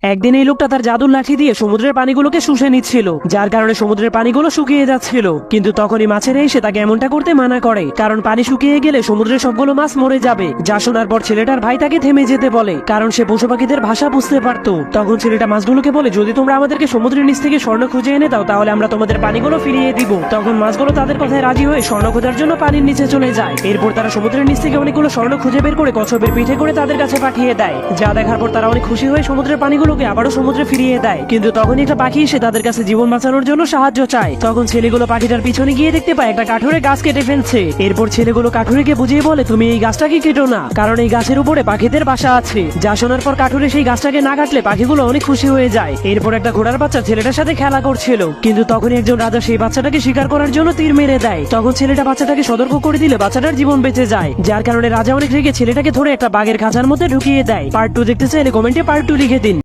একদিন এই লোকটা তার জাদুর লাঠি দিয়ে সমুদ্রের পানিগুলোকে শুষে নিচ্ছিল, যার কারণে সমুদ্রের পানিগুলো শুকিয়ে যাচ্ছিল। কিন্তু তখনই মাছেরা এসে তাকে এমনটা করতে মানা করে, কারণ পানি শুকিয়ে গেলে সমুদ্রের সবগুলো মাছ মরে যাবে। যা শোনার পর ছেলেটার ভাই তাকে থেমে যেতে বলে, কারণ সে পশু পাখিদের ভাষা বুঝতে পারত। তখন ছেলেটা মাছগুলোকে বলে, যদি তোমরা আমাদেরকে সমুদ্রের নিচ থেকে স্বর্ণ খুঁজে এনে দাও তাহলে আমরা তোমাদের পানিগুলো ফিরিয়ে দিব। তখন মাছগুলো তাদের কথায় রাজি হয়ে স্বর্ণ খোঁজার জন্য পানির নিচে চলে যায়। এরপর তারা সমুদ্রের নিচ থেকে অনেকগুলো স্বর্ণ খুঁজে বের করে কচ্ছপের পিঠে করে তাদের কাছে পাঠিয়ে দেয়। যা দেখার পর তারা অনেক খুশি হয়ে সমুদ্রের পানিগুলোকে আবারও সমুদ্রে ফিরিয়ে দেয়। কিন্তু তখন একটা পাখি এসে তাদের কাছে জীবন বাঁচানোর জন্য সাহায্য চায়। তখন ছেলেগুলো পাখিটার পিছনে গিয়ে দেখতে পায় একটা কাঠুরে গাছ কেটে ফেলছে। এরপর ছেলেগুলো কাঠুরেকে বুঝিয়ে বলে, তুমি এই গাছটাকে কেটো না, কারণ এই গাছের উপরে পাখিদের বাসা আছে। যা শোনার পর কাঠুরে সেই গাছটাকে না কাটলে পাখিগুলো অনেক খুশি হয়ে যায়। এরপর একটা ঘোড়ার বাচ্চা ছেলেটার সাথে খেলা করছিল, কিন্তু তখনই একজন রাজা সেই বাচ্চাটাকে শিকার করার জন্য তীর মেরে দেয়। তখন ছেলেটা বাচ্চাটাকে সতর্ক করে দিলে বাচ্চাটার জীবন বেঁচে যায়, যার কারণে রাজা অনেক রেগে ছেলেটাকে ধরে একটা বাঘের খাঁচার মধ্যে ঢুকিয়ে দেয়। পার্ট 2 দেখতে চাইলে কমেন্টে পার্ট 2 লিখে দিন।